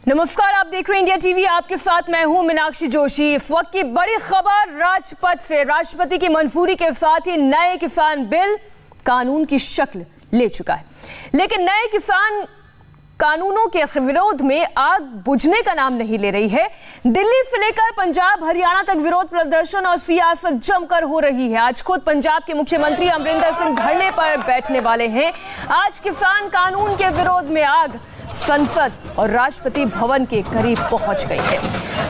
नमस्कार, आप देख रहे हैं इंडिया टीवी। आपके साथ मैं हूं मीनाक्षी जोशी। इस वक्त की बड़ी खबर राजपथ से। राष्ट्रपति की मंजूरी के साथ ही नए किसान बिल कानून की शक्ल ले चुका है, लेकिन नए किसान कानूनों के विरोध में आग बुझने का नाम नहीं ले रही है। दिल्ली से लेकर पंजाब हरियाणा तक विरोध प्रदर्शन और सियासत जमकर हो रही है। आज खुद पंजाब के मुख्यमंत्री अमरिंदर सिंह धरने पर बैठने वाले हैं। आज किसान कानून के विरोध में आग संसद और राष्ट्रपति भवन के करीब पहुंच गई है।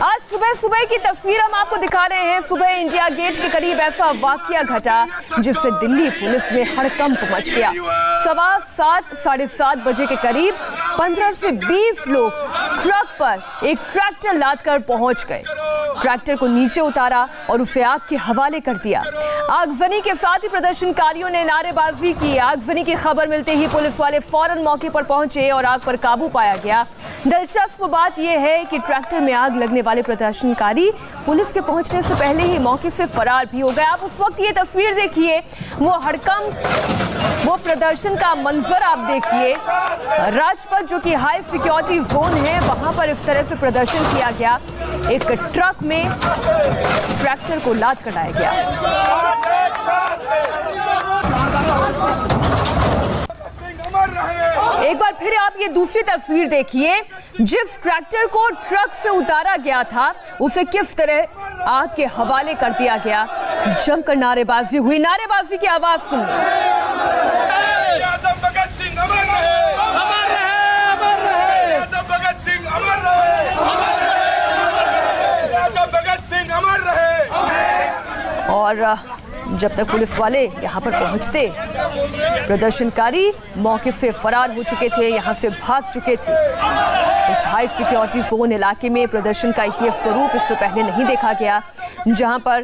आज सुबह की तस्वीर हम आपको दिखा रहे हैं। सुबह इंडिया गेट के करीब ऐसा वाकया घटा जिससे दिल्ली पुलिस में हड़कंप मच गया। 7:15 साढ़े 7 बजे के करीब 15 से 20 लोग ट्रक पर एक ट्रैक्टर लादकर पहुंच गए। ट्रैक्टर को नीचे उतारा और उसे आग के हवाले कर दिया। आगजनी के साथ ही प्रदर्शनकारियों ने नारेबाजी की। आगजनी की खबर मिलते ही पुलिस वाले फौरन मौके पर पहुंचे और आग पर काबू पाया गया। दिलचस्प बात यह है कि ट्रैक्टर में आग लगने वाले प्रदर्शनकारी पुलिस के पहुंचने से पहले ही मौके से फरार भी हो गए। आप उस वक्त ये तस्वीर देखिए, वो हड़कंप, वो प्रदर्शन का मंजर आप देखिए। राजपथ जो कि हाई सिक्योरिटी जोन है, वहां पर इस तरह से प्रदर्शन किया गया। एक ट्रक में ट्रैक्टर को लाद कर लाया गया। एक बार फिर आप ये दूसरी तस्वीर देखिए। जिस ट्रैक्टर को ट्रक से उतारा गया था उसे किस तरह आग के हवाले कर दिया गया। जमकर नारेबाजी हुई। नारेबाजी की आवाज सुनिए। और जब तक पुलिस वाले यहाँ पर पहुँचते, प्रदर्शनकारी मौके से फरार हो चुके थे, यहाँ से भाग चुके थे। इस हाई सिक्योरिटी जोन इलाके में प्रदर्शन का ये स्वरूप इससे पहले नहीं देखा गया, जहाँ पर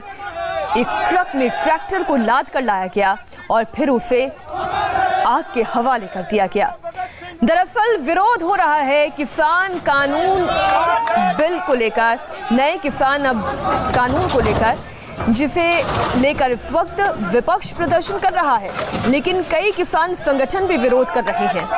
एक ट्रक में ट्रैक्टर को लाद कर लाया गया और फिर उसे आग के हवाले कर दिया गया। दरअसल विरोध हो रहा है किसान कानून बिल को लेकर, नए किसान कानून को लेकर, जिसे लेकर इस वक्त विपक्ष प्रदर्शन कर रहा है, लेकिन कई किसान संगठन भी विरोध कर रहे हैं।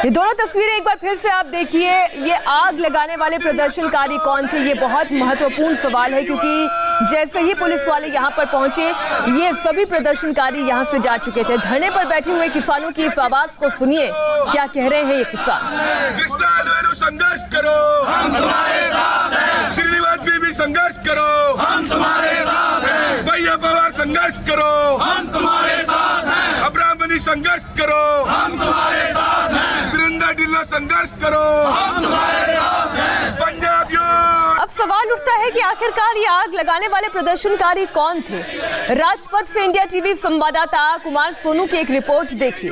ये दोनों तस्वीरें एक बार फिर से आप देखिए। ये आग लगाने वाले प्रदर्शनकारी कौन थे, ये बहुत महत्वपूर्ण सवाल है, क्योंकि जैसे ही पुलिस वाले यहाँ पर पहुंचे, ये सभी प्रदर्शनकारी यहाँ से जा चुके थे। धरने पर बैठे हुए किसानों की इस आवाज को सुनिए, क्या कह रहे हैं ये किसान। संघर्ष करो, हम तुम्हारे साथ हैं। श्रीनिवास भी संघर्ष करो, हम तुम्हारे साथ हैं। भैया पवार संघर्ष करो, हम तुम्हारे साथ हैं। अब्राहमनी संघर्ष करो, हम तुम्हारे साथ हैं। वृंदा ढिल्लो संघर्ष करो, हम तुम्हारे साथ हैं। पंजाबियों, अब सवाल उठता है कि आखिरकार ये आग लगाने वाले प्रदर्शनकारी कौन थे। राजपथ से इंडिया टीवी संवाददाता कुमार सोनू की एक रिपोर्ट देखिए।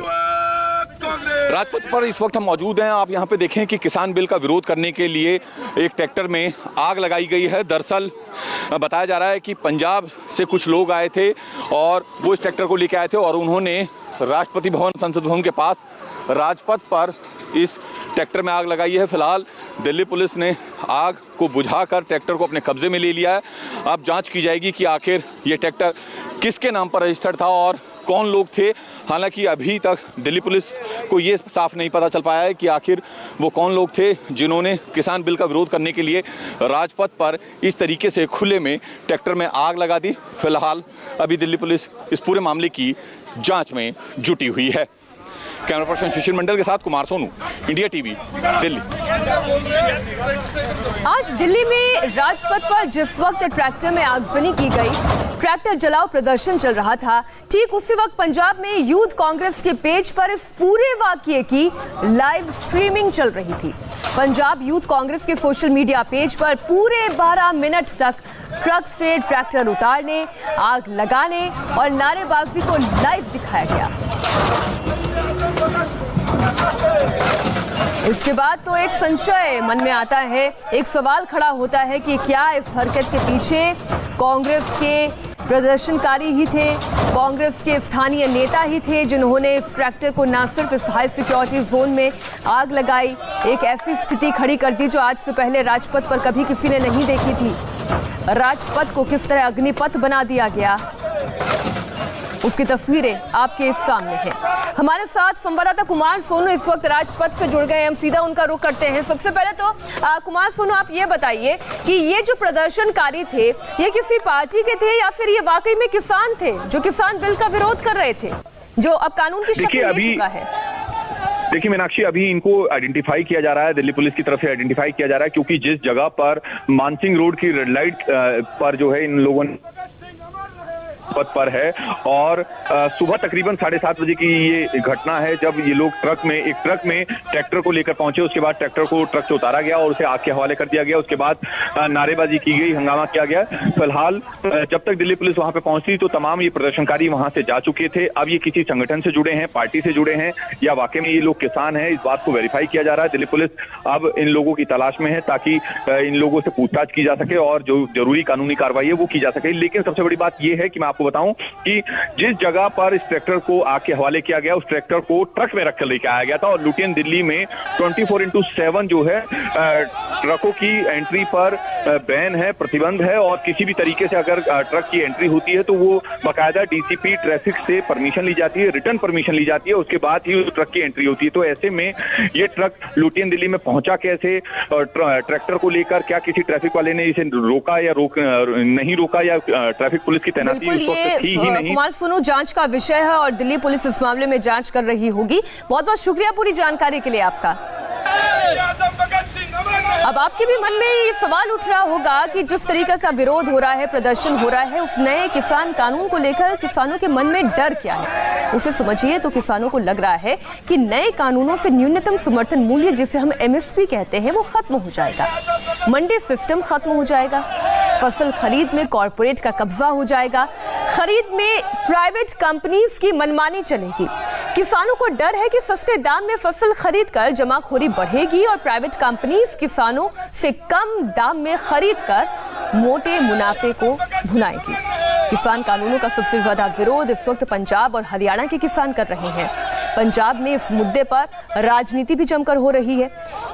राजपथ पर इस वक्त हम मौजूद हैं। आप यहाँ पे देखें कि किसान बिल का विरोध करने के लिए एक ट्रैक्टर में आग लगाई गई है। दरअसल बताया जा रहा है कि पंजाब से कुछ लोग आए थे और वो इस ट्रैक्टर को लेकर आए थे और उन्होंने राष्ट्रपति भवन, संसद भवन के पास राजपथ पर इस ट्रैक्टर में आग लगाई है। फिलहाल दिल्ली पुलिस ने आग को बुझाकर ट्रैक्टर को अपने कब्जे में ले लिया है। अब जांच की जाएगी कि आखिर ये ट्रैक्टर किसके नाम पर रजिस्टर्ड था और कौन लोग थे। हालांकि अभी तक दिल्ली पुलिस को ये साफ नहीं पता चल पाया है कि आखिर वो कौन लोग थे जिन्होंने किसान बिल का विरोध करने के लिए राजपथ पर इस तरीके से खुले में ट्रैक्टर में आग लगा दी। फिलहाल अभी दिल्ली पुलिस इस पूरे मामले की जांच में जुटी हुई है। कैमरा पर्सन सुशील मंडल के साथ कुमार सोनू, इंडिया टीवी, दिल्ली। आज दिल्ली में राजपथ पर जिस वक्त ट्रैक्टर में आगजनी की गई, ट्रैक्टर जलाओ प्रदर्शन चल रहा था, ठीक उसी वक्त पंजाब में यूथ कांग्रेस के पेज पर इस पूरे वाकये की लाइव स्ट्रीमिंग चल रही थी। पंजाब यूथ कांग्रेस के सोशल मीडिया पेज पर पूरे 12 मिनट तक ट्रक से ट्रैक्टर उतारने, आग लगाने और नारेबाजी को लाइव दिखाया गया। इसके बाद तो एक संशय मन में आता है, एक सवाल खड़ा होता है कि क्या इस हरकत के पीछे कांग्रेस के प्रदर्शनकारी ही थे, कांग्रेस के स्थानीय नेता ही थे जिन्होंने इस ट्रैक्टर को न सिर्फ इस हाई सिक्योरिटी जोन में आग लगाई, एक ऐसी स्थिति खड़ी कर दी जो आज से पहले राजपथ पर कभी किसी ने नहीं देखी थी। राजपथ को किस तरह अग्निपथ बना दिया गया, उसकी तस्वीरें आपके सामने हैं। हमारे साथ संवाददाता कुमार सोनू इस वक्त राजपथ से जुड़ गए हैं। हम सीधा उनका रुख करते हैं। सबसे पहले तो कुमार सोनू, आप ये बताइए कि ये जो प्रदर्शनकारी थे, ये किसी पार्टी के थे या फिर ये वाकई में किसान थे जो किसान बिल का विरोध कर रहे थे, जो अब कानून की शक्ल ले चुका है? देखिए मीनाक्षी, अभी इनको आइडेंटिफाई किया जा रहा है, दिल्ली पुलिस की तरफ से आइडेंटिफाई किया जा रहा है, क्योंकि जिस जगह पर मानसिंह रोड की रेड लाइट पर जो है इन लोगों ने पथ पर है और सुबह तकरीबन 7:30 बजे की ये घटना है, जब ये लोग एक ट्रक में ट्रैक्टर को लेकर पहुंचे। उसके बाद ट्रैक्टर को ट्रक से उतारा गया और उसे आग के हवाले कर दिया गया। उसके बाद नारेबाजी की गई, हंगामा किया गया। फिलहाल जब तक दिल्ली पुलिस वहां पे पहुंची तो तमाम ये प्रदर्शनकारी वहां से जा चुके थे। अब ये किसी संगठन से जुड़े हैं, पार्टी से जुड़े हैं या वाकई में ये लोग किसान हैं, इस बात को वेरीफाई किया जा रहा है। दिल्ली पुलिस अब इन लोगों की तलाश में है ताकि इन लोगों से पूछताछ की जा सके और जो जरूरी कानूनी कार्रवाई है वो की जा सके। लेकिन सबसे बड़ी बात यह है कि मैं आपको बताऊं कि जिस जगह पर इस ट्रैक्टर को आग के हवाले किया गया, उस ट्रैक्टर को ट्रक में रखकर लेकर आया गया था और लुटियन दिल्ली में 24/7 जो है ट्रकों की एंट्री पर बैन है, प्रतिबंध है और किसी भी तरीके से अगर ट्रक की एंट्री होती है तो वो बाकायदा डीसीपी ट्रैफिक से परमिशन ली जाती है, रिटर्न परमिशन ली जाती है, उसके बाद ही उस ट्रक की एंट्री होती है। तो ऐसे में ये ट्रक लुटियन दिल्ली में पहुंचा कैसे, ट्रैक्टर को लेकर क्या किसी ट्रैफिक वाले ने इसे रोका या नहीं रोका, या ट्रैफिक पुलिस की तैनाती उस वक्त थी ही नहीं। कुमार सोनू, जांच का विषय है और दिल्ली पुलिस इस मामले में जांच कर रही होगी। बहुत बहुत शुक्रिया पूरी जानकारी के लिए आपका। अब आपके भी मन में ये सवाल उठ रहा होगा कि जिस तरीके का विरोध हो रहा है, प्रदर्शन हो रहा है, उस नए किसान कानून को लेकर किसानों के मन में डर क्या है? उसे समझिए तो किसानों को लग रहा है कि नए कानूनों से न्यूनतम समर्थन मूल्य, जिसे हम एमएसपी कहते हैं, वो खत्म हो जाएगा, मंडी सिस्टम खत्म हो जाएगा, फसल खरीद में कॉर्पोरेट का कब्जा हो जाएगा, खरीद में प्राइवेट कंपनीज की मनमानी चलेगी। किसानों को डर है कि सस्ते दाम में फसल खरीद कर जमाखोरी बढ़ेगी और प्राइवेट कंपनीज किसानों से कम दाम में खरीद कर मोटे मुनाफे को भुनाएगी। किसान कानूनों का सबसे ज्यादा विरोध इस वक्त पंजाब और हरियाणा के किसान कर रहे हैं। पंजाब में इस मुद्दे पर राजनीति भी जमकर हो रही है।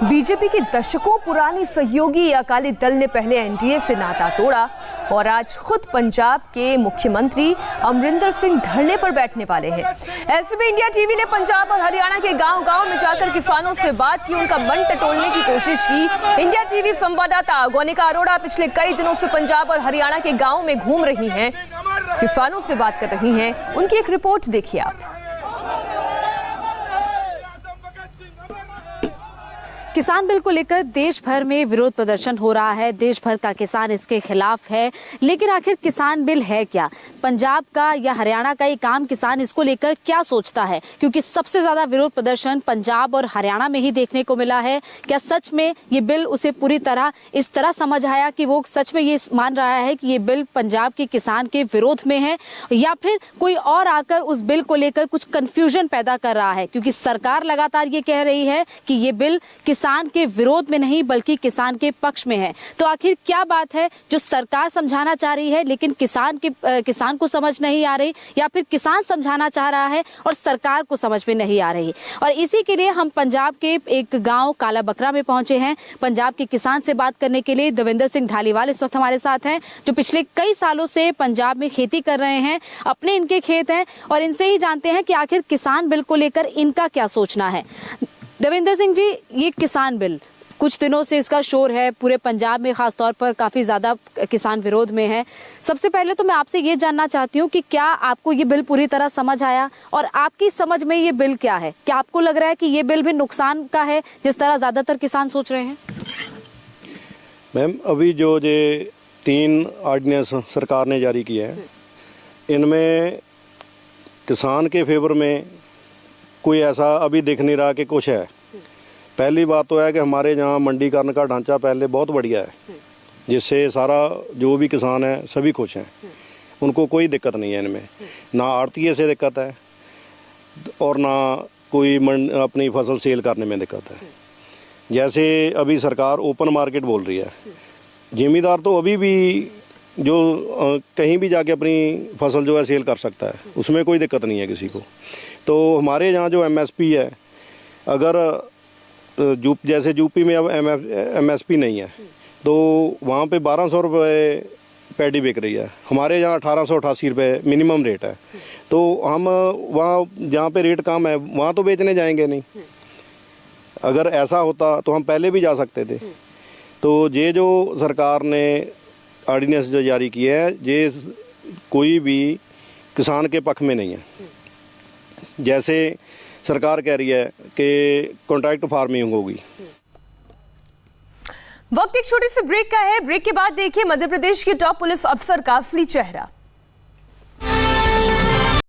बीजेपी की दशकों पुरानी सहयोगी अकाली दल ने पहले एनडीए से नाता तोड़ा और आज खुद पंजाब के मुख्यमंत्री अमरिंदर सिंह धरने पर बैठने वाले हैं। ऐसे में इंडिया टीवी ने पंजाब और हरियाणा के गांव-गांव में जाकर किसानों से बात की, उनका मन टटोलने की कोशिश की। इंडिया टीवी संवाददाता गोनिका अरोड़ा पिछले कई दिनों से पंजाब और हरियाणा के गाँव में घूम रही हैं, किसानों से बात कर रही हैं। उनकी एक रिपोर्ट देखिए आप। किसान बिल को लेकर देश भर में विरोध प्रदर्शन हो रहा है, देश भर का किसान इसके खिलाफ है। लेकिन आखिर किसान बिल है क्या? पंजाब का या हरियाणा का एक आम किसान इसको लेकर क्या सोचता है? क्योंकि सबसे ज्यादा विरोध प्रदर्शन पंजाब और हरियाणा में ही देखने को मिला है। क्या सच में ये बिल उसे पूरी तरह इस तरह समझ आया कि वो सच में ये मान रहा है कि ये बिल पंजाब के किसान के विरोध में है, या फिर कोई और आकर उस बिल को लेकर कुछ कंफ्यूजन पैदा कर रहा है? क्योंकि सरकार लगातार ये कह रही है कि ये बिल किसान के विरोध में नहीं बल्कि किसान के पक्ष में है। तो आखिर क्या बात है जो सरकार समझाना चाह रही है लेकिन किसान को समझ नहीं आ रही, या फिर किसान समझाना चाह रहा है और सरकार को समझ में नहीं आ रही? और इसी के लिए हम पंजाब के एक गांव काला बकरा में पहुंचे हैं। पंजाब के किसान से बात करने के लिए देवेंद्र सिंह धालीवाल इस वक्त हमारे साथ हैं, जो पिछले कई सालों से पंजाब में खेती कर रहे हैं। अपने इनके खेत हैं और इनसे ही जानते हैं कि आखिर किसान बिल को लेकर इनका क्या सोचना है। देवेंद्र सिंह जी, ये किसान बिल कुछ दिनों से इसका शोर है, पूरे पंजाब में खास तौर पर काफी ज्यादा किसान विरोध में है। सबसे पहले तो मैं आपसे ये जानना चाहती हूँ कि क्या आपको ये बिल पूरी तरह समझ आया और आपकी समझ में ये बिल क्या है? क्या आपको लग रहा है कि ये बिल भी नुकसान का है जिस तरह ज्यादातर किसान सोच रहे हैं? मैम, अभी जो 3 ऑर्डिनेंस सरकार ने जारी किया है, इनमें किसान के फेवर में कोई ऐसा अभी दिख नहीं रहा कि कुछ है। पहली बात तो है कि हमारे यहाँ मंडीकरण का ढांचा पहले बहुत बढ़िया है, जिससे सारा जो भी किसान है सभी खुश हैं, उनको कोई दिक्कत नहीं है। इनमें ना आड़तीये से दिक्कत है और ना कोई अपनी फसल सेल करने में दिक्कत है। जैसे अभी सरकार ओपन मार्केट बोल रही है, जिमीदार तो अभी भी जो कहीं भी जाके अपनी फसल जो है सेल कर सकता है, उसमें कोई दिक्कत नहीं है किसी को। तो हमारे यहाँ जो एमएसपी है, अगर जैसे यूपी में अब एमएसपी नहीं है तो वहाँ पे 1200 रुपये पैडी बिक रही है, हमारे यहाँ 1888 रुपये मिनिमम रेट है। तो हम वहाँ जहाँ पे रेट कम है वहाँ तो बेचने जाएंगे नहीं। अगर ऐसा होता तो हम पहले भी जा सकते थे। तो ये जो सरकार ने ऑर्डिनेंस जो जारी किया है, ये कोई भी किसान के पक्ष में नहीं है। जैसे सरकार कह रही है कि कॉन्ट्रैक्ट फार्मिंग होगी। वक्त एक छोटे से ब्रेक का है। ब्रेक के बाद देखिए मध्य प्रदेश के टॉप पुलिस अफसर का असली चेहरा।